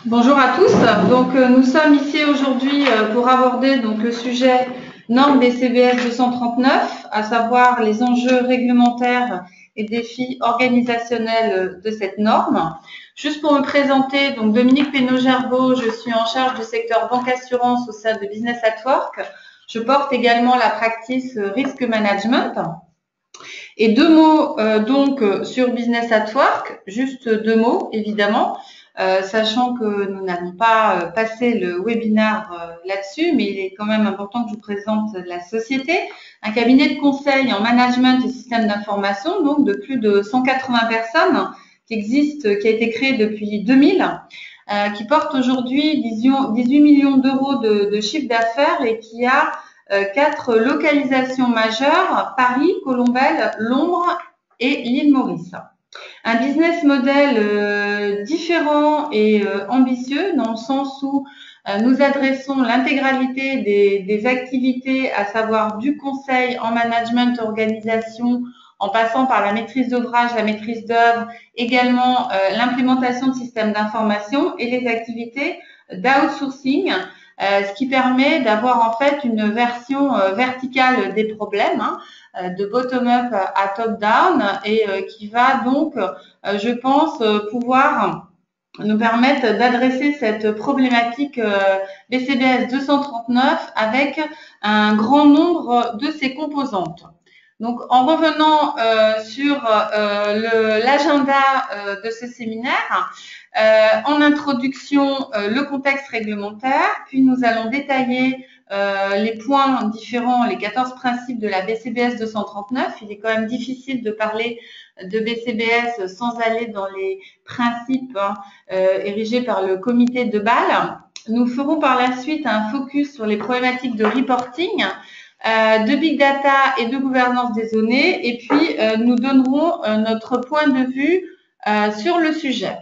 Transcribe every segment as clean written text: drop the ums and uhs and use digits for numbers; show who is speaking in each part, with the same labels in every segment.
Speaker 1: Bonjour à tous. Nous sommes ici aujourd'hui pour aborder le sujet norme BCBS 239, à savoir les enjeux réglementaires et défis organisationnels de cette norme. Juste pour me présenter, donc Dominique Pénaud-Gerbeau, je suis en charge du secteur banque assurance au sein de Business at Work. Je porte également la practice Risk Management. Et deux mots sur Business at Work, juste deux mots évidemment. Sachant que nous n'allons pas passer le webinaire là-dessus, mais il est quand même important que je vous présente la société. Un cabinet de conseil en management et système d'information, donc de plus de 180 personnes, qui a été créé depuis 2000, qui porte aujourd'hui 18 millions d'euros de chiffre d'affaires et qui a 4 localisations majeures, Paris, Colombelles, Londres et l'île Maurice. Un business model différent et ambitieux dans le sens où nous adressons l'intégralité des activités, à savoir du conseil en management organisation, en passant par la maîtrise d'ouvrage, la maîtrise d'œuvre, également l'implémentation de systèmes d'information et les activités d'outsourcing, ce qui permet d'avoir en fait une version verticale des problèmes, de bottom-up à top-down et qui va donc, je pense, pouvoir nous permettre d'adresser cette problématique BCBS 239 avec un grand nombre de ses composantes. Donc, en revenant sur l'agenda de ce séminaire, en introduction, le contexte réglementaire, puis nous allons détailler les points différents, les 14 principes de la BCBS 239. Il est quand même difficile de parler de BCBS sans aller dans les principes érigés par le comité de Bâle. Nous ferons par la suite un focus sur les problématiques de reporting, de big data et de gouvernance des données, et puis nous donnerons notre point de vue sur le sujet.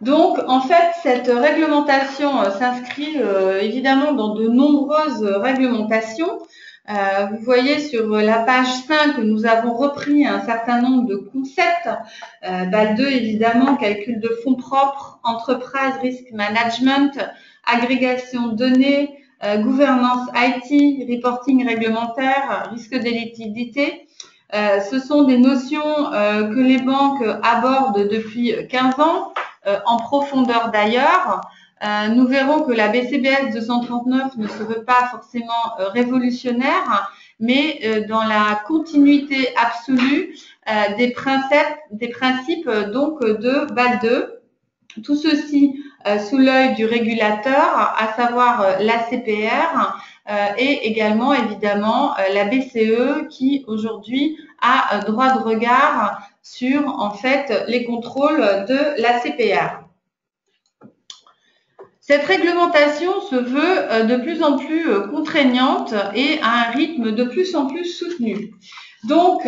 Speaker 1: Donc, en fait, cette réglementation s'inscrit évidemment dans de nombreuses réglementations. Vous voyez sur la page 5 que nous avons repris un certain nombre de concepts. BAL 2, évidemment, calcul de fonds propres, enterprise risk management, agrégation de données, gouvernance IT, reporting réglementaire, risque de liquidité. Ce sont des notions que les banques abordent depuis 15 ans, en profondeur d'ailleurs. Nous verrons que la BCBS 239 ne se veut pas forcément révolutionnaire, mais dans la continuité absolue des principes donc de BAL 2. Tout ceci sous l'œil du régulateur, à savoir l'ACPR et également évidemment la BCE qui aujourd'hui a droit de regard sur en fait les contrôles de l'ACPR. Cette réglementation se veut de plus en plus contraignante et à un rythme de plus en plus soutenu. Donc,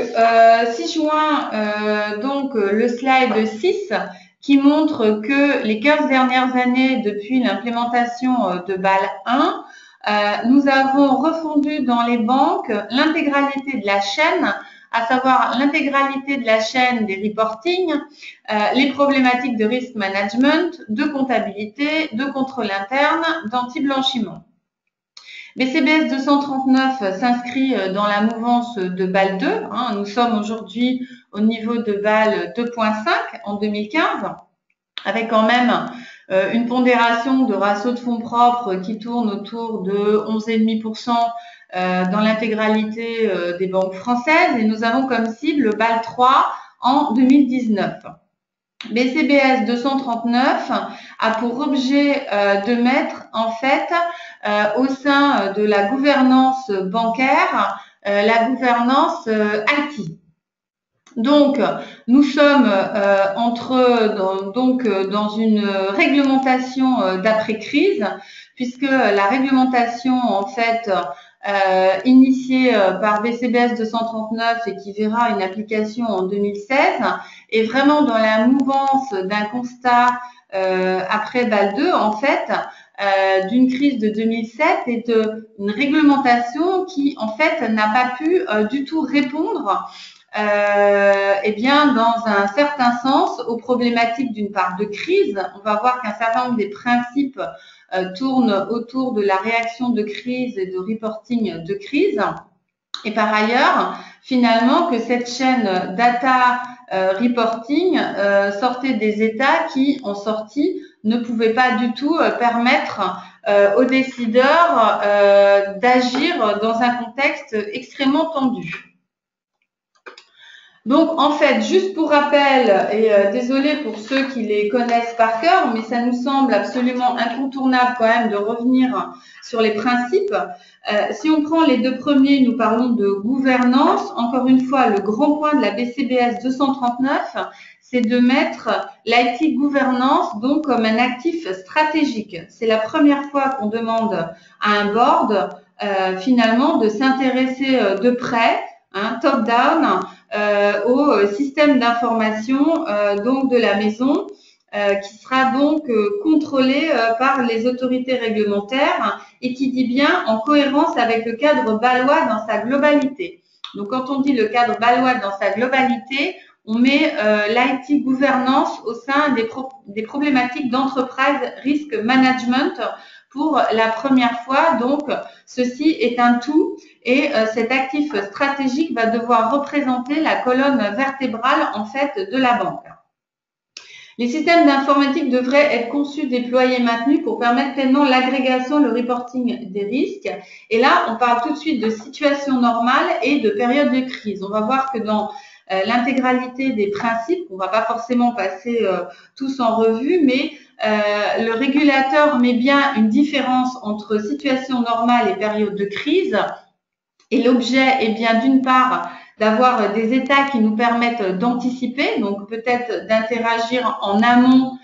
Speaker 1: si je joins le slide 6 qui montre que les 15 dernières années depuis l'implémentation de BAL 1, nous avons refondu dans les banques l'intégralité de la chaîne, à savoir l'intégralité de la chaîne des reporting, les problématiques de risk management, de comptabilité, de contrôle interne, d'anti-blanchiment. BCBS 239 s'inscrit dans la mouvance de BAL 2. Nous sommes aujourd'hui au niveau de BAL 2.5 en 2015, avec quand même une pondération de ratio de fonds propres qui tourne autour de 11,5% dans l'intégralité des banques françaises, et nous avons comme cible BAL 3 en 2019. BCBS 239 a pour objet de mettre en fait au sein de la gouvernance bancaire la gouvernance IT. Donc, nous sommes dans une réglementation d'après-crise, puisque la réglementation en fait initiée par BCBS 239 et qui verra une application en 2016 est vraiment dans la mouvance d'un constat après BAL 2 en fait d'une crise de 2007 et d'une réglementation qui en fait n'a pas pu du tout répondre eh bien, dans un certain sens, aux problématiques d'une part de crise. On va voir qu'un certain nombre des principes tournent autour de la réaction de crise et de reporting de crise. Et par ailleurs, finalement, que cette chaîne data reporting sortait des États qui, en sortie, ne pouvaient pas du tout permettre aux décideurs d'agir dans un contexte extrêmement tendu. Donc, en fait, juste pour rappel, et désolé pour ceux qui les connaissent par cœur, mais ça nous semble absolument incontournable quand même de revenir sur les principes. Si on prend les deux premiers, nous parlons de gouvernance. Encore une fois, le grand point de la BCBS 239, c'est de mettre l'IT gouvernance donc comme un actif stratégique. C'est la première fois qu'on demande à un board finalement de s'intéresser de près, top-down, au système d'information donc de la maison qui sera donc contrôlé par les autorités réglementaires et qui dit bien en cohérence avec le cadre bâlois dans sa globalité. Donc quand on dit le cadre bâlois dans sa globalité, on met l'IT gouvernance au sein des problématiques d'enterprise risk management pour la première fois. Donc, ceci est un tout et cet actif stratégique va devoir représenter la colonne vertébrale en fait de la banque. Les systèmes d'informatique devraient être conçus, déployés, maintenus pour permettre pleinement l'agrégation, le reporting des risques. Et là, on parle tout de suite de situation normale et de période de crise. On va voir que dans l'intégralité des principes, on ne va pas forcément passer tous en revue, mais le régulateur met bien une différence entre situation normale et période de crise. Et l'objet est bien d'une part d'avoir des états qui nous permettent d'anticiper, donc peut-être d'interagir en amont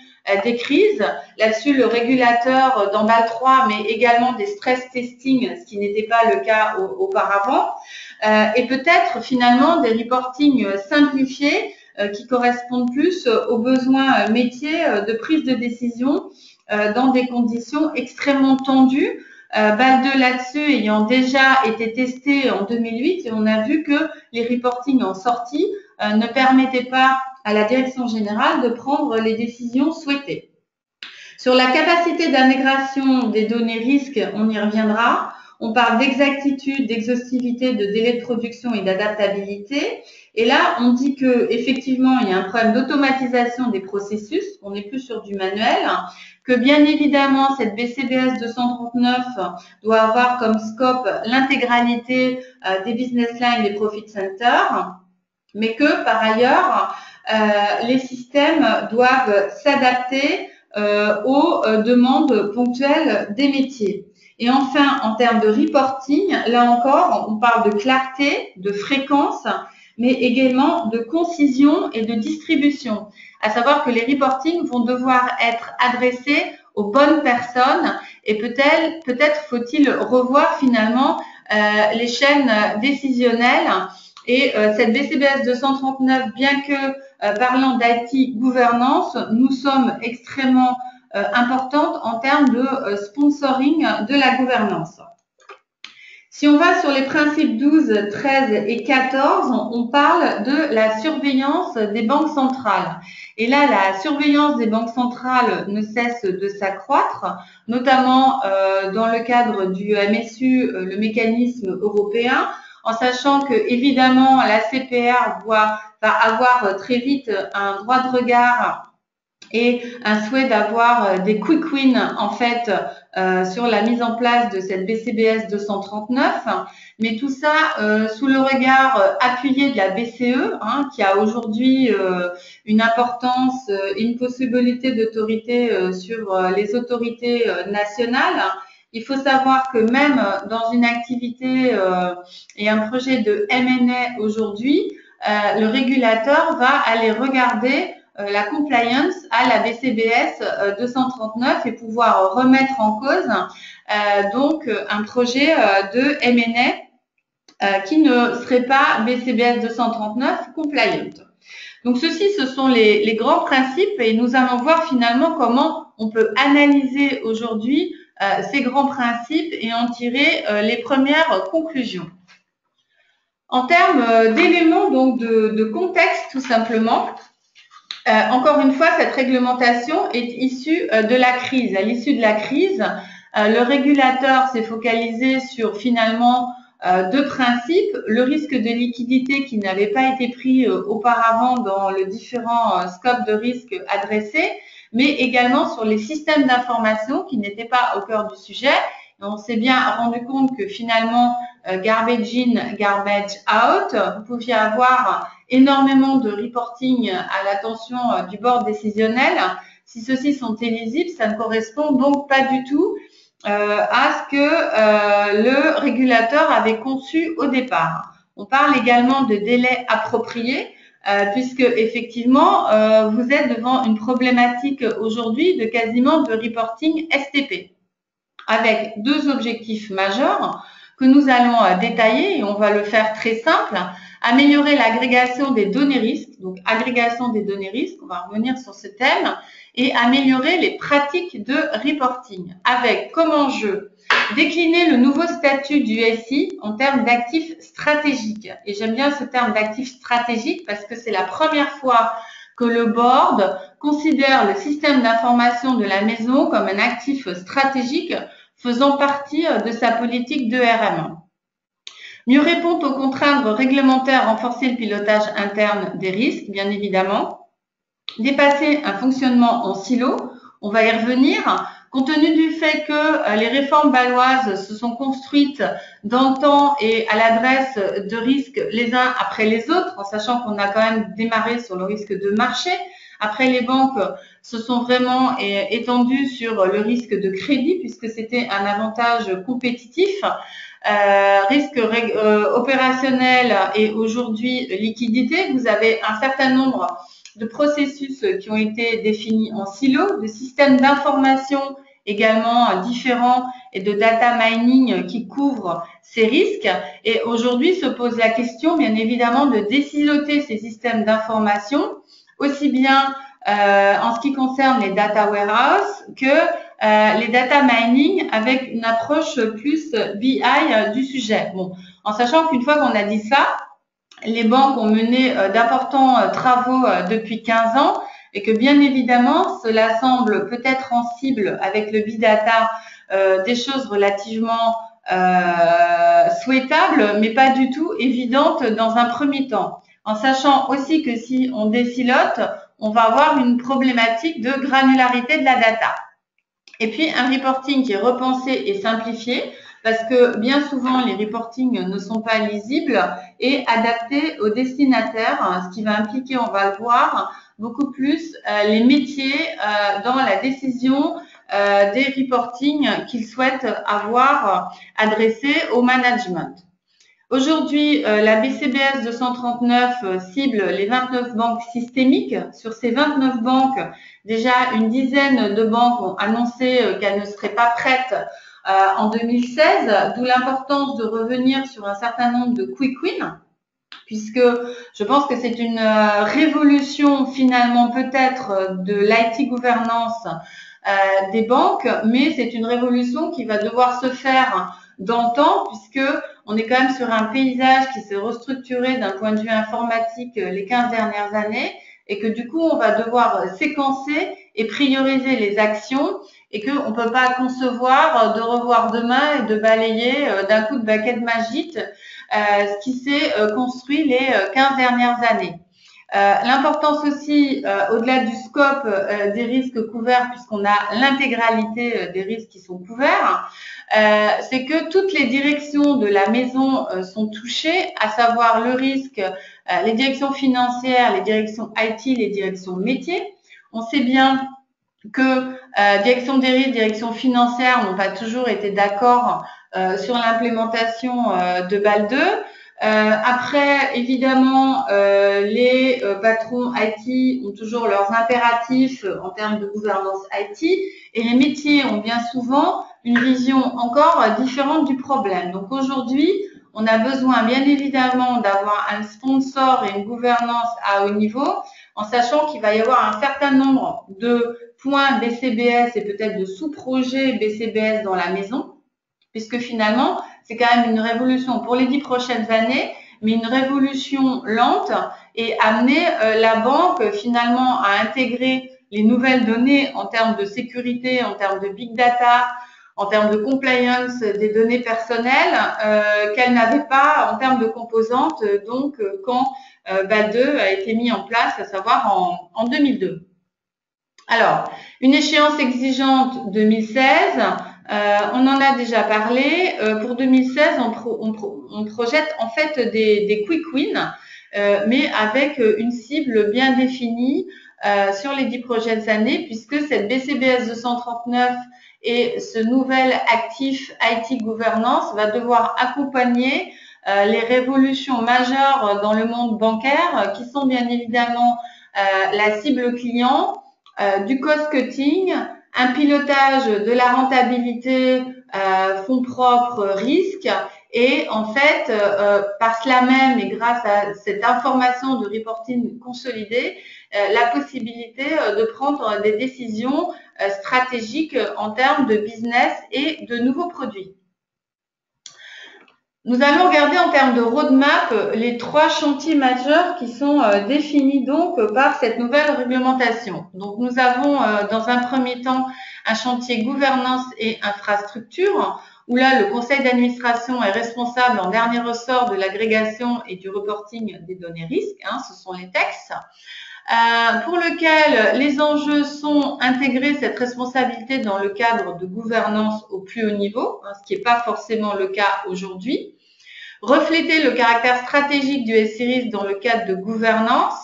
Speaker 1: des crises. Là-dessus, le régulateur dans BAL 3, mais également des stress testing, ce qui n'était pas le cas auparavant, et peut-être finalement des reportings simplifiés qui correspondent plus aux besoins métiers de prise de décision dans des conditions extrêmement tendues. BAL 2 là-dessus ayant déjà été testé en 2008 et on a vu que les reportings en sortie ne permettaient pas à la direction générale de prendre les décisions souhaitées. Sur la capacité d'intégration des données risques, on y reviendra. On parle d'exactitude, d'exhaustivité, de délai de production et d'adaptabilité. Et là, on dit que effectivement, il y a un problème d'automatisation des processus. On n'est plus sur du manuel. Que bien évidemment, cette BCBS 239 doit avoir comme scope l'intégralité des business lines, des profit centers, mais que par ailleurs, les systèmes doivent s'adapter aux demandes ponctuelles des métiers. Et enfin, en termes de reporting, là encore, on parle de clarté, de fréquence, mais également de concision et de distribution. À savoir que les reportings vont devoir être adressés aux bonnes personnes et peut-être faut-il revoir finalement les chaînes décisionnelles. Et cette BCBS 239, bien que parlant d'IT gouvernance, nous sommes extrêmement importante en termes de sponsoring de la gouvernance. Si on va sur les principes 12, 13 et 14, on parle de la surveillance des banques centrales. Et là, la surveillance des banques centrales ne cesse de s'accroître, notamment dans le cadre du MSU, le mécanisme européen, en sachant que évidemment la CPR va avoir très vite un droit de regard et un souhait d'avoir des quick wins en fait sur la mise en place de cette BCBS 239, mais tout ça sous le regard appuyé de la BCE, qui a aujourd'hui une importance et une possibilité d'autorité sur les autorités nationales. Il faut savoir que même dans une activité et un projet de M&A aujourd'hui, le régulateur va aller regarder la compliance à la BCBS 239 et pouvoir remettre en cause donc un projet de M&A qui ne serait pas BCBS 239 compliant. Donc ceci, ce sont les grands principes et nous allons voir finalement comment on peut analyser aujourd'hui ces grands principes et en tirer les premières conclusions. En termes d'éléments, donc de contexte tout simplement, encore une fois, cette réglementation est issue de la crise. À l'issue de la crise, le régulateur s'est focalisé sur finalement deux principes, le risque de liquidité qui n'avait pas été pris auparavant dans le différent scope de risque adressé, mais également sur les systèmes d'information qui n'étaient pas au cœur du sujet. Et on s'est bien rendu compte que finalement, garbage in, garbage out, vous pouviez avoir énormément de reporting à l'attention du board décisionnel. Si ceux-ci sont illisibles, ça ne correspond donc pas du tout à ce que le régulateur avait conçu au départ. On parle également de délais appropriés, puisque effectivement, vous êtes devant une problématique aujourd'hui de quasiment de reporting STP, avec deux objectifs majeurs que nous allons détailler, et on va le faire très simple. Améliorer l'agrégation des données risques, donc agrégation des données risques, on va revenir sur ce thème, et améliorer les pratiques de reporting, avec comme enjeu décliner le nouveau statut du SI en termes d'actifs stratégiques. Et j'aime bien ce terme d'actifs stratégiques parce que c'est la première fois que le board considère le système d'information de la maison comme un actif stratégique faisant partie de sa politique de RM. Mieux répondre aux contraintes réglementaires, renforcer le pilotage interne des risques, bien évidemment. Dépasser un fonctionnement en silo, on va y revenir. Compte tenu du fait que les réformes bâloises se sont construites dans le temps et à l'adresse de risques les uns après les autres, en sachant qu'on a quand même démarré sur le risque de marché. Après, les banques se sont vraiment étendues sur le risque de crédit puisque c'était un avantage compétitif. Risque opérationnel et aujourd'hui liquidité, vous avez un certain nombre de processus qui ont été définis en silo, de systèmes d'information également différents et de data mining qui couvrent ces risques. Et aujourd'hui se pose la question, bien évidemment, de désiloter ces systèmes d'information, aussi bien en ce qui concerne les data warehouse que les data mining avec une approche plus BI du sujet. Bon, en sachant qu'une fois qu'on a dit ça, les banques ont mené d'importants travaux depuis 15 ans et que bien évidemment, cela semble peut-être en cible avec le big data des choses relativement souhaitables, mais pas du tout évidentes dans un premier temps. En sachant aussi que si on désilote, on va avoir une problématique de granularité de la data. Et puis, un reporting qui est repensé et simplifié, parce que bien souvent, les reportings ne sont pas lisibles et adaptés aux destinataires, ce qui va impliquer, on va le voir, beaucoup plus les métiers dans la décision des reportings qu'ils souhaitent avoir adressés au management. Aujourd'hui, la BCBS 239 cible les 29 banques systémiques. Sur ces 29 banques, déjà une dizaine de banques ont annoncé qu'elles ne seraient pas prêtes en 2016, d'où l'importance de revenir sur un certain nombre de quick wins, puisque je pense que c'est une révolution finalement peut-être de l'IT gouvernance des banques, mais c'est une révolution qui va devoir se faire dans le temps, puisque on est quand même sur un paysage qui s'est restructuré d'un point de vue informatique les 15 dernières années, et que du coup, on va devoir séquencer et prioriser les actions, et qu'on ne peut pas concevoir de revoir demain et de balayer d'un coup de baguette magique ce qui s'est construit les 15 dernières années. L'importance aussi, au-delà du scope des risques couverts, puisqu'on a l'intégralité des risques qui sont couverts, c'est que toutes les directions de la maison sont touchées, à savoir le risque, les directions financières, les directions IT, les directions métiers. On sait bien que direction des risques, direction financière n'ont pas toujours été d'accord sur l'implémentation de BAL 2. Après, évidemment, les patrons IT ont toujours leurs impératifs en termes de gouvernance IT et les métiers ont bien souvent une vision encore différente du problème. Donc aujourd'hui, on a besoin bien évidemment d'avoir un sponsor et une gouvernance à haut niveau, en sachant qu'il va y avoir un certain nombre de points BCBS et peut-être de sous-projets BCBS dans la maison, puisque finalement, c'est quand même une révolution pour les 10 prochaines années, mais une révolution lente et amener la banque finalement à intégrer les nouvelles données en termes de sécurité, en termes de big data, en termes de compliance des données personnelles qu'elle n'avait pas en termes de composantes quand BAL 2 a été mis en place, à savoir en 2002. Alors, une échéance exigeante 2016, on en a déjà parlé. Pour 2016, on projette en fait des quick wins, mais avec une cible bien définie sur les 10 prochaines années, puisque cette BCBS 239 et ce nouvel actif IT Governance va devoir accompagner les révolutions majeures dans le monde bancaire, qui sont bien évidemment la cible client, du cost cutting, un pilotage de la rentabilité, fonds propres, risque, et en fait, par cela même et grâce à cette information de reporting consolidée, la possibilité de prendre des décisions stratégiques en termes de business et de nouveaux produits. Nous allons regarder en termes de roadmap les 3 chantiers majeurs qui sont définis donc par cette nouvelle réglementation. Donc nous avons dans un premier temps un chantier gouvernance et infrastructure, où là le conseil d'administration est responsable en dernier ressort de l'agrégation et du reporting des données risques, ce sont les textes. Pour lequel les enjeux sont intégrer cette responsabilité dans le cadre de gouvernance au plus haut niveau, ce qui n'est pas forcément le cas aujourd'hui. Refléter le caractère stratégique du SIRIS dans le cadre de gouvernance,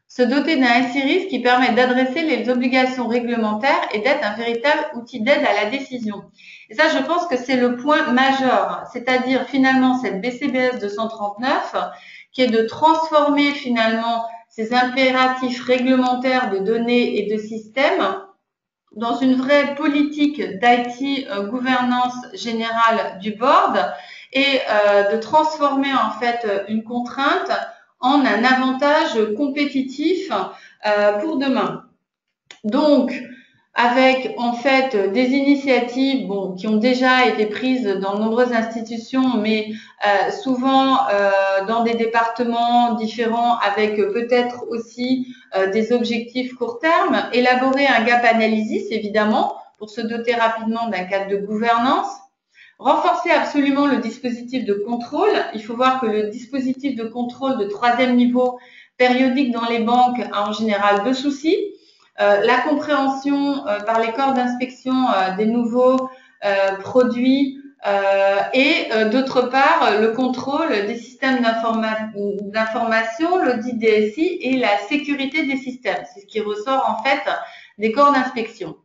Speaker 1: se doter d'un SIRIS qui permet d'adresser les obligations réglementaires et d'être un véritable outil d'aide à la décision. Et ça, je pense que c'est le point majeur, c'est-à-dire finalement cette BCBS 239 qui est de transformer finalement ces impératifs réglementaires de données et de systèmes dans une vraie politique d'IT gouvernance générale du board et de transformer en fait une contrainte en un avantage compétitif pour demain. Donc, avec en fait des initiatives qui ont déjà été prises dans de nombreuses institutions, mais souvent dans des départements différents, avec peut-être aussi des objectifs court terme, élaborer un gap analysis évidemment pour se doter rapidement d'un cadre de gouvernance, renforcer absolument le dispositif de contrôle. Il faut voir que le dispositif de contrôle de 3e niveau périodique dans les banques a en général 2 soucis. La compréhension par les corps d'inspection des nouveaux produits et d'autre part le contrôle des systèmes d'information, l'audit DSI et la sécurité des systèmes. C'est ce qui ressort en fait des corps d'inspection.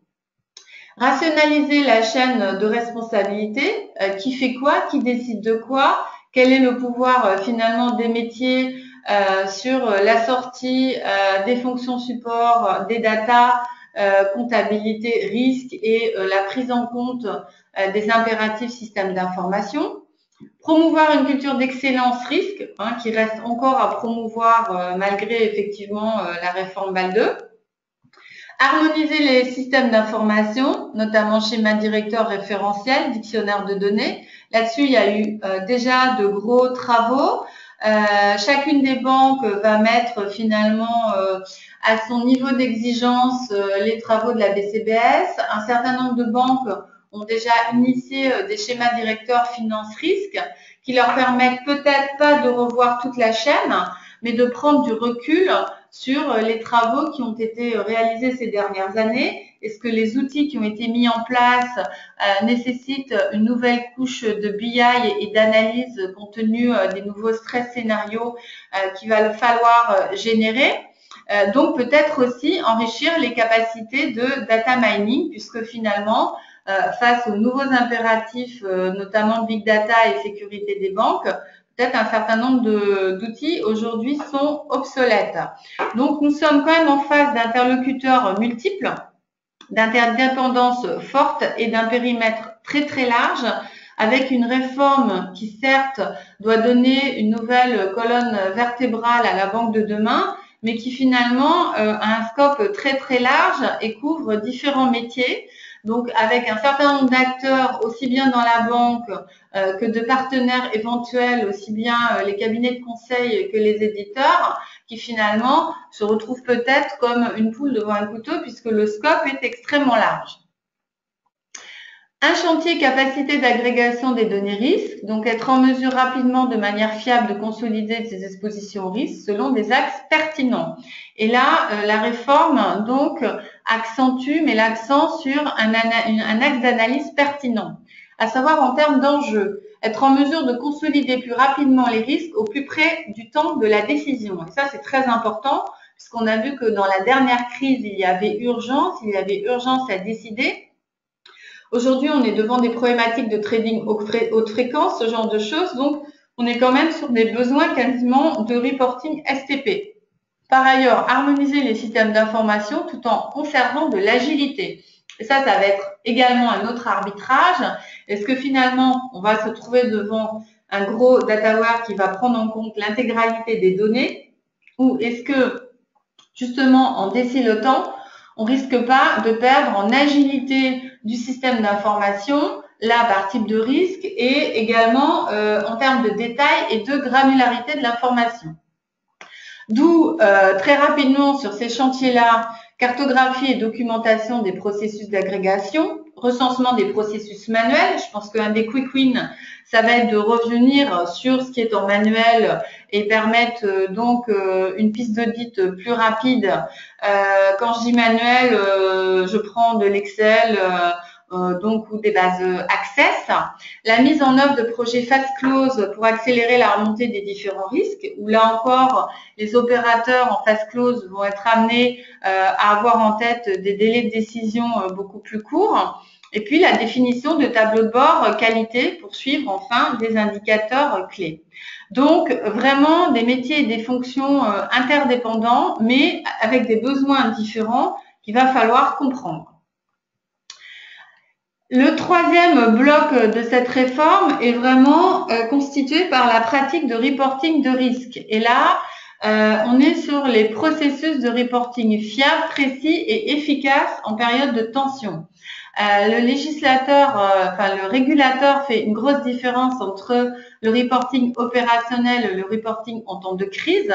Speaker 1: Rationaliser la chaîne de responsabilité, qui fait quoi, qui décide de quoi, quel est le pouvoir finalement des métiers sur la sortie des fonctions support, des data, comptabilité, risque et la prise en compte des impératifs systèmes d'information. Promouvoir une culture d'excellence risque, qui reste encore à promouvoir malgré effectivement la réforme BAL 2. Harmoniser les systèmes d'information, notamment schéma directeur référentiel, dictionnaire de données. Là-dessus, il y a eu déjà de gros travaux. Chacune des banques va mettre finalement à son niveau d'exigence les travaux de la BCBS. Un certain nombre de banques ont déjà initié des schémas directeurs finance-risque qui leur permettent peut-être pas de revoir toute la chaîne, mais de prendre du recul sur les travaux qui ont été réalisés ces dernières années. Est-ce que les outils qui ont été mis en place nécessitent une nouvelle couche de BI et d'analyse compte tenu des nouveaux stress scénarios qu'il va falloir générer? Donc peut-être aussi enrichir les capacités de data mining, puisque finalement, face aux nouveaux impératifs, notamment big data et sécurité des banques, peut-être un certain nombre d'outils aujourd'hui sont obsolètes. Donc, nous sommes quand même en face d'interlocuteurs multiples, d'interdépendances fortes et d'un périmètre très très large, avec une réforme qui certes doit donner une nouvelle colonne vertébrale à la banque de demain, mais qui finalement a un scope très très large et couvre différents métiers. donc avec un certain nombre d'acteurs, aussi bien dans la banque que de partenaires éventuels, aussi bien les cabinets de conseil que les éditeurs, qui finalement se retrouvent peut-être comme une poule devant un couteau puisque le scope est extrêmement large. Un chantier capacité d'agrégation des données risques, donc être en mesure rapidement, de manière fiable, de consolider ces expositions aux risques selon des axes pertinents. Et là, la réforme donc accentue, met l'accent sur un axe d'analyse pertinent, à savoir en termes d'enjeux, être en mesure de consolider plus rapidement les risques au plus près du temps de la décision. Et ça, c'est très important, puisqu'on a vu que dans la dernière crise, il y avait urgence à décider. Aujourd'hui, on est devant des problématiques de trading haute fréquence, ce genre de choses. Donc, on est quand même sur des besoins quasiment de reporting STP. Par ailleurs, harmoniser les systèmes d'information tout en conservant de l'agilité. Et ça va être également un autre arbitrage. Est-ce que finalement, on va se trouver devant un gros dataware qui va prendre en compte l'intégralité des données, ou est-ce que, justement, en décilotant, on risque pas de perdre en agilité du système d'information, là par type de risque, et également en termes de détails et de granularité de l'information. D'où très rapidement sur ces chantiers-là, cartographie et documentation des processus d'agrégation, recensement des processus manuels. Je pense qu'un des quick wins, ça va être de revenir sur ce qui est en manuel et permettre donc une piste d'audit plus rapide. Quand je dis manuel, je prends de l'Excel donc ou des bases Access. La mise en œuvre de projets fast close pour accélérer la remontée des différents risques, où là encore, les opérateurs en fast close vont être amenés à avoir en tête des délais de décision beaucoup plus courts. Et puis, la définition de tableaux de bord qualité pour suivre enfin des indicateurs clés. Donc, vraiment des métiers et des fonctions interdépendants, mais avec des besoins différents qu'il va falloir comprendre. Le troisième bloc de cette réforme est vraiment constitué par la pratique de reporting de risque. Et là, on est sur les processus de reporting fiables, précis et efficaces en période de tension. Le le régulateur fait une grosse différence entre le reporting opérationnel et le reporting en temps de crise.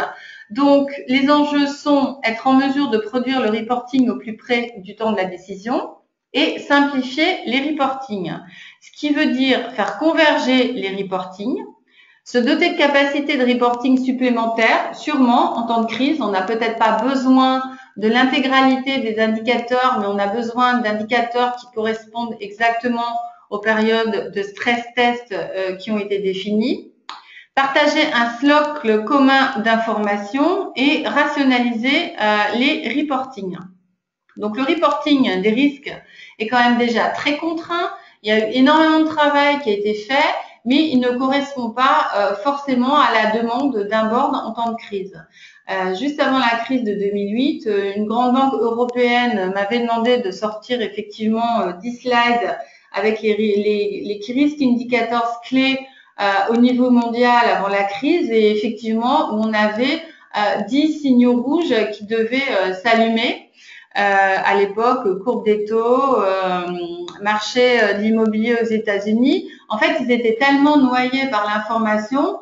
Speaker 1: Donc, les enjeux sont être en mesure de produire le reporting au plus près du temps de la décision et simplifier les reportings. Ce qui veut dire faire converger les reportings, se doter de capacités de reporting supplémentaires, sûrement en temps de crise. On n'a peut-être pas besoin de l'intégralité des indicateurs, mais on a besoin d'indicateurs qui correspondent exactement aux périodes de stress test qui ont été définies. Partager un socle commun d'informations et rationaliser les reportings. Donc, le reporting des risques est quand même déjà très contraint. Il y a eu énormément de travail qui a été fait, mais il ne correspond pas forcément à la demande d'un board en temps de crise. Juste avant la crise de 2008, une grande banque européenne m'avait demandé de sortir effectivement 10 slides avec les key risk indicators clés au niveau mondial avant la crise, et effectivement, on avait 10 signaux rouges qui devaient s'allumer. À l'époque, courbe des taux, marché de l'immobilier aux États-Unis. En fait, ils étaient tellement noyés par l'information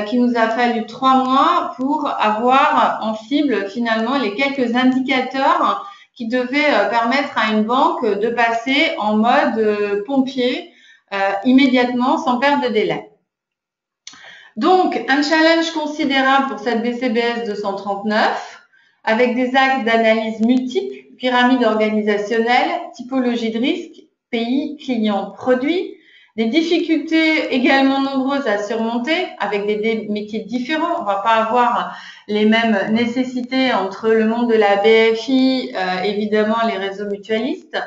Speaker 1: qu'il nous a fallu 3 mois pour avoir en cible finalement les quelques indicateurs qui devaient permettre à une banque de passer en mode pompier immédiatement sans perdre de délai. Donc, un challenge considérable pour cette BCBS 239, avec des axes d'analyse multiples, pyramide organisationnelle, typologie de risque, pays, clients, produits, des difficultés également nombreuses à surmonter avec des métiers différents. On ne va pas avoir les mêmes nécessités entre le monde de la BFI, évidemment les réseaux mutualistes,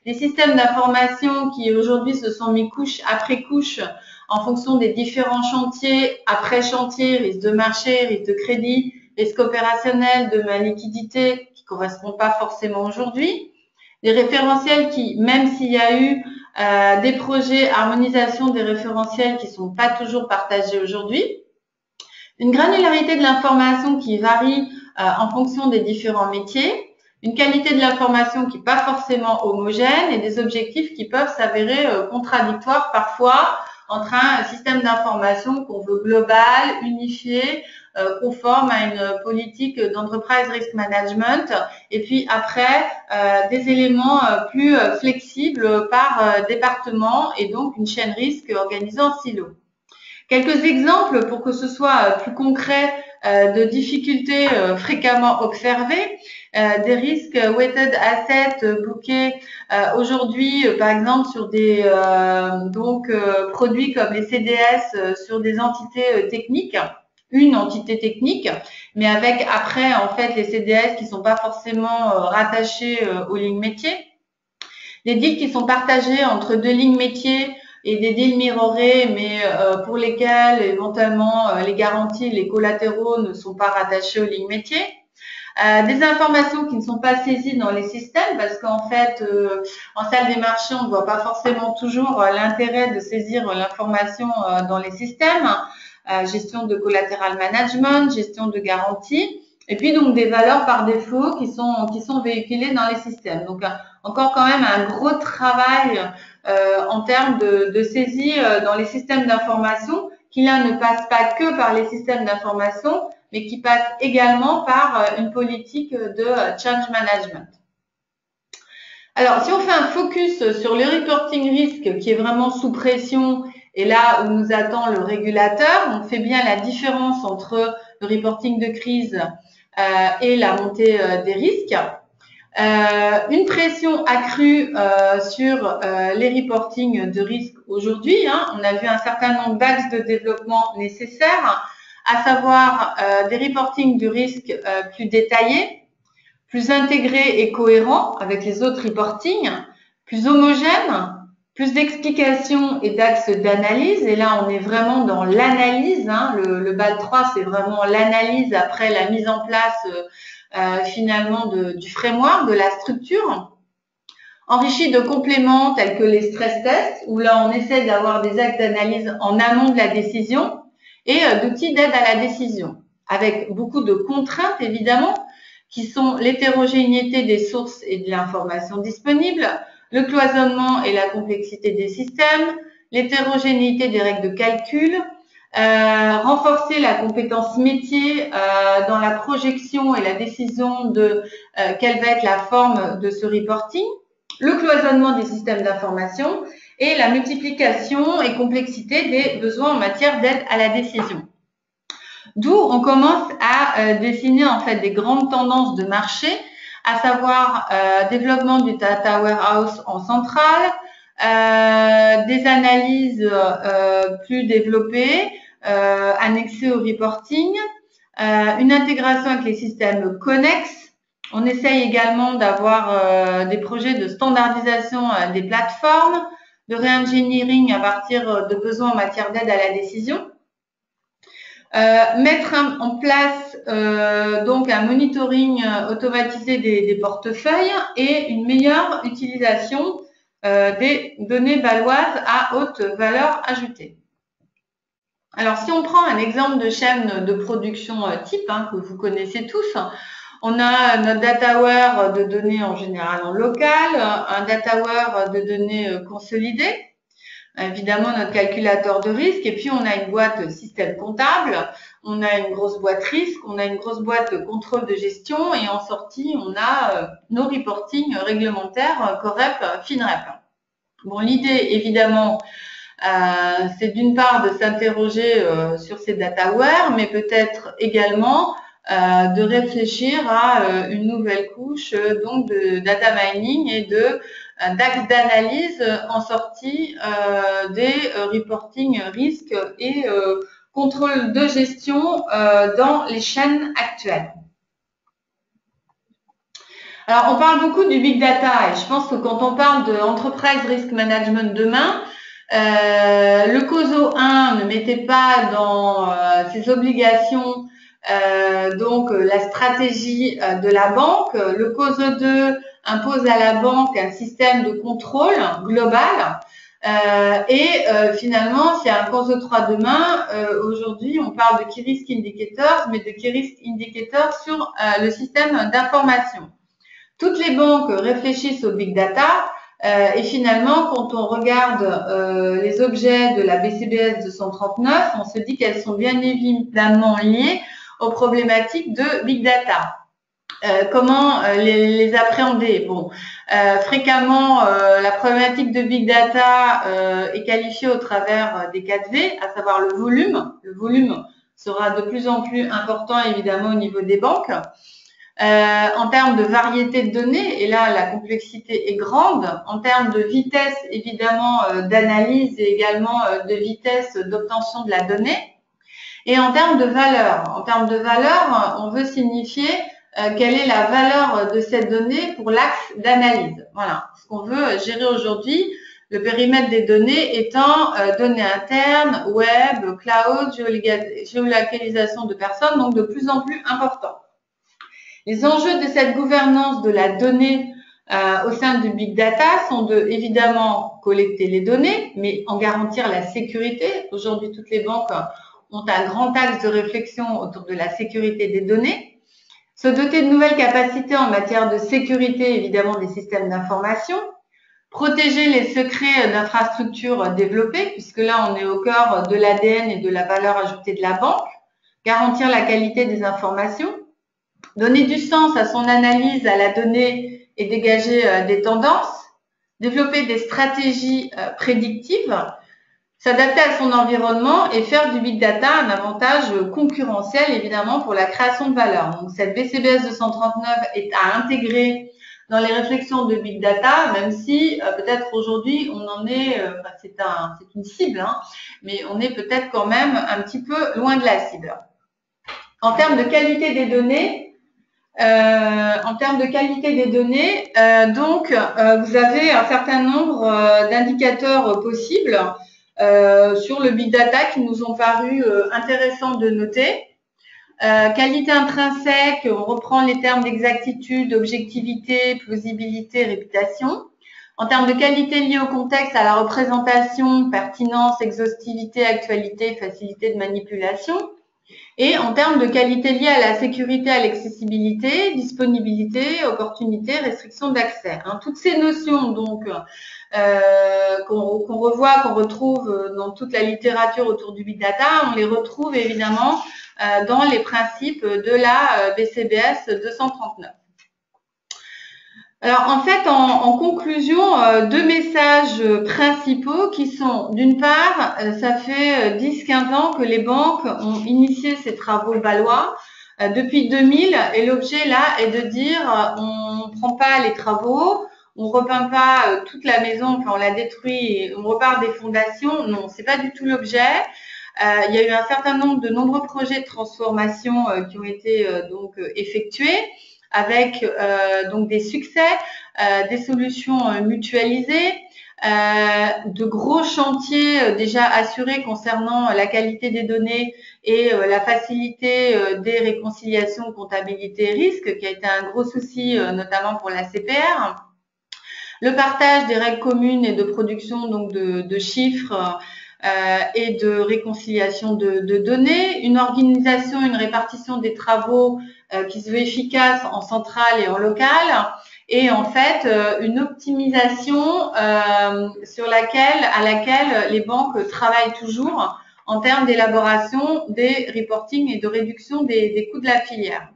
Speaker 1: les systèmes d'information qui aujourd'hui se sont mis couche après couche en fonction des différents chantiers, après chantier, risque de marché, risque de crédit, risque opérationnel, de ma liquidité qui ne correspondent pas forcément aujourd'hui. Des référentiels qui, même s'il y a eu des projets harmonisation des référentiels qui ne sont pas toujours partagés aujourd'hui. Une granularité de l'information qui varie en fonction des différents métiers. une qualité de l'information qui n'est pas forcément homogène et des objectifs qui peuvent s'avérer contradictoires parfois entre un système d'information qu'on veut global, unifié, conforme à une politique d'enterprise risk management, et puis après des éléments plus flexibles par département et donc une chaîne risque organisée en silo. Quelques exemples pour que ce soit plus concret de difficultés fréquemment observées, des risques weighted assets bookés aujourd'hui, par exemple sur des produits comme les CDS sur des entités techniques, une entité technique, mais avec après en fait les CDS qui sont pas forcément rattachés aux lignes métiers, des deals qui sont partagés entre deux lignes métiers et des deals mirrorés, mais pour lesquels éventuellement les garanties, les collatéraux ne sont pas rattachés aux lignes métiers. Des informations qui ne sont pas saisies dans les systèmes parce qu'en fait, en salle des marchés, on ne voit pas forcément toujours l'intérêt de saisir l'information dans les systèmes. Gestion de collateral management, gestion de garantie, et puis donc des valeurs par défaut qui sont véhiculées dans les systèmes. Donc encore quand même un gros travail en termes de saisie dans les systèmes d'information qui là ne passe pas que par les systèmes d'information, mais qui passe également par une politique de change management. Alors, si on fait un focus sur le reporting risque qui est vraiment sous pression et là où nous attend le régulateur, on fait bien la différence entre le reporting de crise et la montée des risques. Une pression accrue sur les reportings de risque aujourd'hui. On a vu un certain nombre d'axes de développement nécessaires, à savoir des reportings de risque plus détaillés, plus intégrés et cohérents avec les autres reportings, plus homogènes, plus d'explications et d'axes d'analyse. Et là, on est vraiment dans l'analyse. Le BAL 3, c'est vraiment l'analyse après la mise en place finalement du framework, de la structure, enrichi de compléments tels que les stress tests, où là, on essaie d'avoir des axes d'analyse en amont de la décision et d'outils d'aide à la décision, avec beaucoup de contraintes, évidemment, qui sont l'hétérogénéité des sources et de l'information disponible, le cloisonnement et la complexité des systèmes, l'hétérogénéité des règles de calcul, renforcer la compétence métier dans la projection et la décision de quelle va être la forme de ce reporting, le cloisonnement des systèmes d'information et la multiplication et complexité des besoins en matière d'aide à la décision. D'où on commence à dessiner en fait des grandes tendances de marché, à savoir développement du data warehouse en centrale, des analyses plus développées, annexées au reporting, une intégration avec les systèmes connexes. On essaye également d'avoir des projets de standardisation des plateformes, de re-engineering à partir de besoins en matière d'aide à la décision. Mettre en place donc un monitoring automatisé des portefeuilles et une meilleure utilisation des données baloises à haute valeur ajoutée. Alors, si on prend un exemple de chaîne de production type que vous connaissez tous, on a notre dataware de données en général en local, un dataware de données consolidées, évidemment notre calculateur de risque, et puis on a une boîte système comptable, on a une grosse boîte risque, on a une grosse boîte de contrôle de gestion, et en sortie, on a nos reportings réglementaires COREP, FINREP. Bon, l'idée, évidemment, c'est d'une part de s'interroger sur ces dataware, mais peut-être également de réfléchir à une nouvelle couche donc de data mining et d'axes d'analyse en sortie des reporting risques et contrôle de gestion dans les chaînes actuelles. Alors, on parle beaucoup du big data et je pense que quand on parle de enterprise risk management demain, le COSO 1 ne mettait pas dans ses obligations donc la stratégie de la banque. Le COSO 2 impose à la banque un système de contrôle global finalement c'est un COSO 3 demain. Aujourd'hui on parle de Key Risk Indicators, mais de Key Risk Indicators sur le système d'information. Toutes les banques réfléchissent au big data et finalement, quand on regarde les objets de la BCBS 239, on se dit qu'elles sont bien évidemment liées aux problématiques de big data. Comment les appréhender? Bon, fréquemment, la problématique de big data est qualifiée au travers des 4V, à savoir le volume. Le volume sera de plus en plus important, évidemment, au niveau des banques. En termes de variété de données, et là, la complexité est grande. En termes de vitesse, évidemment, d'analyse et également de vitesse d'obtention de la donnée. Et en termes de valeur. En termes de valeur, on veut signifier quelle est la valeur de cette donnée pour l'axe d'analyse. Voilà, ce qu'on veut gérer aujourd'hui, le périmètre des données étant données internes, web, cloud, géolocalisation de personnes, donc de plus en plus important. Les enjeux de cette gouvernance de la donnée au sein du big data sont de, évidemment, collecter les données, mais en garantir la sécurité. Aujourd'hui, toutes les banques ont un grand axe de réflexion autour de la sécurité des données. Se doter de nouvelles capacités en matière de sécurité, évidemment, des systèmes d'information. Protéger les secrets d'infrastructures développées, puisque là, on est au cœur de l'ADN et de la valeur ajoutée de la banque. Garantir la qualité des informations. Donner du sens à son analyse à la donnée et dégager des tendances. Développer des stratégies prédictives. S'adapter à son environnement et faire du big data un avantage concurrentiel, évidemment, pour la création de valeur. Donc, cette BCBS 239 est à intégrer dans les réflexions de big data, même si peut-être aujourd'hui, on en est, c'est une cible, hein, mais on est peut-être quand même un petit peu loin de la cible. En termes de qualité des données, donc, vous avez un certain nombre d'indicateurs possibles sur le big data qui nous ont paru intéressants de noter. Qualité intrinsèque, on reprend les termes d'exactitude, objectivité, plausibilité, réputation. En termes de qualité liée au contexte, à la représentation, pertinence, exhaustivité, actualité, facilité de manipulation. Et en termes de qualité liée à la sécurité, à l'accessibilité, disponibilité, opportunité, restriction d'accès. Hein, toutes ces notions donc qu'on revoit, qu'on retrouve dans toute la littérature autour du big data, on les retrouve évidemment dans les principes de la BCBS 239. Alors en fait, en conclusion, deux messages principaux qui sont, d'une part, ça fait 10-15 ans que les banques ont initié ces travaux balois depuis 2000 et l'objet là est de dire on ne prend pas les travaux, on repeint pas toute la maison, enfin on la détruit et on repart des fondations. Non, c'est pas du tout l'objet. Il y a eu un certain nombre de nombreux projets de transformation qui ont été donc effectués avec donc des succès, des solutions mutualisées, de gros chantiers déjà assurés concernant la qualité des données et la facilité des réconciliations comptabilité-risque, qui a été un gros souci notamment pour la CPR. Le partage des règles communes et de production donc de chiffres et de réconciliation de données, une organisation, une répartition des travaux qui se veut efficace en centrale et en local, et en fait une optimisation à laquelle les banques travaillent toujours en termes d'élaboration des reporting et de réduction des coûts de la filière.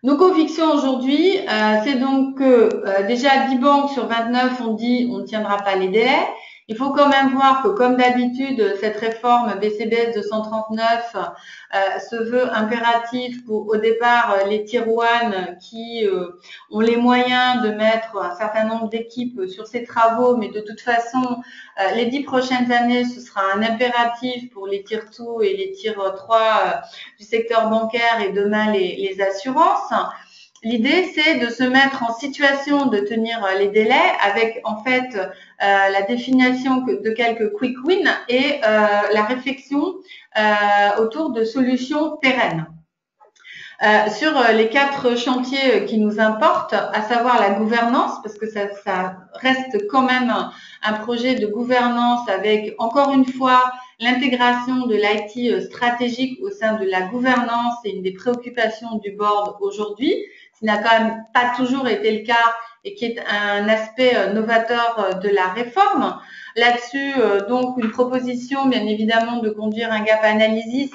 Speaker 1: Nos convictions aujourd'hui, c'est donc que déjà 10 banques sur 29 ont dit on ne tiendra pas les délais. Il faut quand même voir que, comme d'habitude, cette réforme BCBS 239 se veut impérative pour, au départ, les tier 1 qui ont les moyens de mettre un certain nombre d'équipes sur ces travaux, mais de toute façon, les 10 prochaines années, ce sera un impératif pour les tier 2 et les tier 3 du secteur bancaire et demain les assurances. L'idée, c'est de se mettre en situation de tenir les délais avec, en fait, la définition de quelques quick wins et la réflexion autour de solutions pérennes. Sur les 4 chantiers qui nous importent, à savoir la gouvernance, parce que ça reste quand même un projet de gouvernance avec, encore une fois, l'intégration de l'IT stratégique au sein de la gouvernance est une des préoccupations du board aujourd'hui. Ce qui n'a quand même pas toujours été le cas et qui est un aspect novateur de la réforme. Là-dessus, donc, une proposition, bien évidemment, de conduire un gap analysis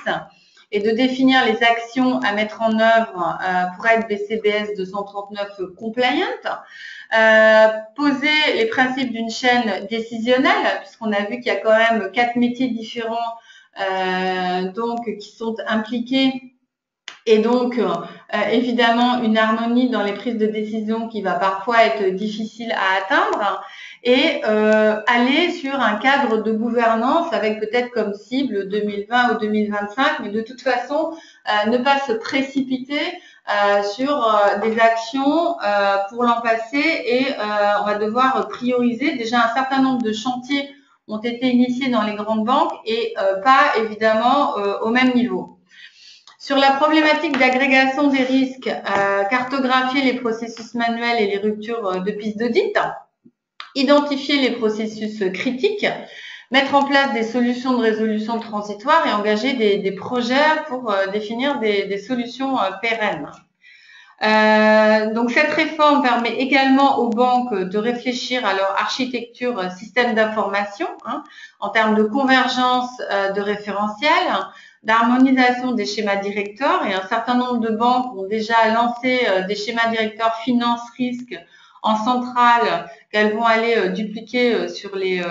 Speaker 1: et de définir les actions à mettre en œuvre pour être BCBS 239 compliant, poser les principes d'une chaîne décisionnelle, puisqu'on a vu qu'il y a quand même 4 métiers différents donc qui sont impliqués, et donc évidemment une harmonie dans les prises de décision qui va parfois être difficile à atteindre, et aller sur un cadre de gouvernance avec peut-être comme cible 2020 ou 2025, mais de toute façon ne pas se précipiter sur des actions pour l'an passé, et on va devoir prioriser. Déjà un certain nombre de chantiers ont été initiés dans les grandes banques et pas évidemment au même niveau. Sur la problématique d'agrégation des risques, cartographier les processus manuels et les ruptures de pistes d'audit, identifier les processus critiques, mettre en place des solutions de résolution transitoire et engager des projets pour définir des solutions pérennes. Donc cette réforme permet également aux banques de réfléchir à leur architecture système d'information, en termes de convergence de référentiels, d'harmonisation des schémas directeurs, et un certain nombre de banques ont déjà lancé des schémas directeurs finance-risque en centrale qu'elles vont aller dupliquer sur les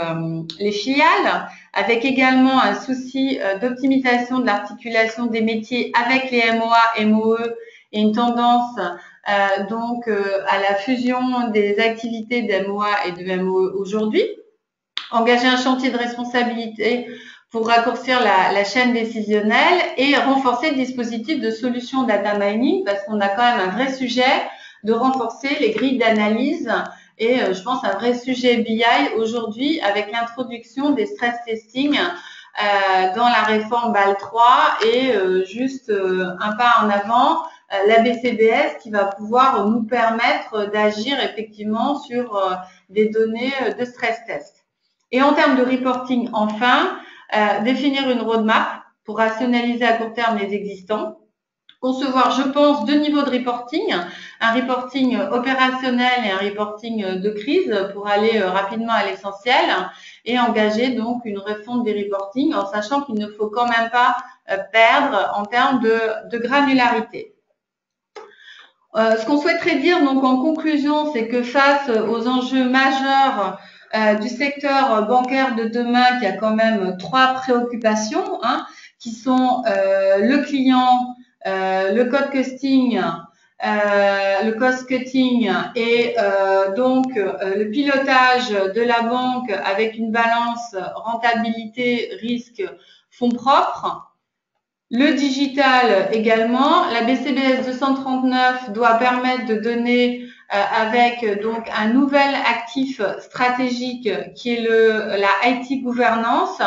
Speaker 1: filiales, avec également un souci d'optimisation de l'articulation des métiers avec les MOA, MOE, et une tendance donc à la fusion des activités d'MOA et de MOE aujourd'hui. Engager un chantier de responsabilité pour raccourcir la chaîne décisionnelle et renforcer le dispositif de solution data mining, parce qu'on a quand même un vrai sujet de renforcer les grilles d'analyse, et je pense un vrai sujet BI aujourd'hui avec l'introduction des stress testing dans la réforme BAL 3, et juste un pas en avant, la BCBS qui va pouvoir nous permettre d'agir effectivement sur des données de stress test. Et en termes de reporting, enfin, définir une roadmap pour rationaliser à court terme les existants, concevoir, je pense, 2 niveaux de reporting, un reporting opérationnel et un reporting de crise pour aller rapidement à l'essentiel, et engager donc une refonte des reportings en sachant qu'il ne faut quand même pas perdre en termes de granularité. Ce qu'on souhaiterait dire donc en conclusion, c'est que face aux enjeux majeurs du secteur bancaire de demain, qui a quand même 3 préoccupations, qui sont le client, le code costing, le cost cutting, et donc le pilotage de la banque avec une balance rentabilité risque fonds propres. Le digital également, la BCBS 239 doit permettre de donner avec donc un nouvel actif stratégique qui est la IT gouvernance,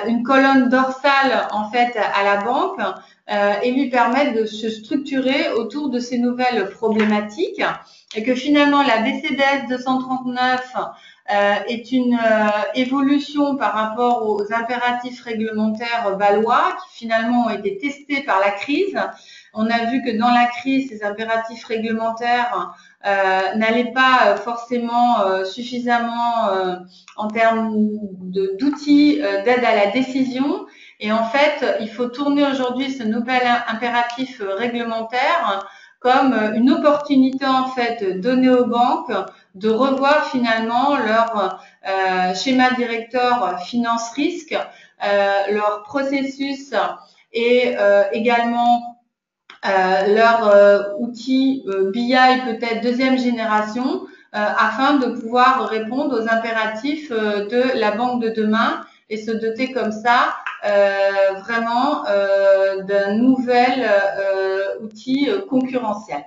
Speaker 1: une colonne dorsale en fait à la banque, et lui permettre de se structurer autour de ces nouvelles problématiques, et que finalement la BCBS 239 est une évolution par rapport aux impératifs réglementaires balois qui finalement ont été testés par la crise. On a vu que dans la crise, ces impératifs réglementaires n'allaient pas forcément suffisamment en termes d'outils d'aide à la décision. Et en fait, il faut tourner aujourd'hui ce nouvel impératif réglementaire comme une opportunité en fait donnée aux banques de revoir finalement leur schéma directeur finance-risque, leur processus, et également leur outil BI peut-être deuxième génération, afin de pouvoir répondre aux impératifs de la banque de demain et se doter comme ça vraiment d'un nouvel outil concurrentiel.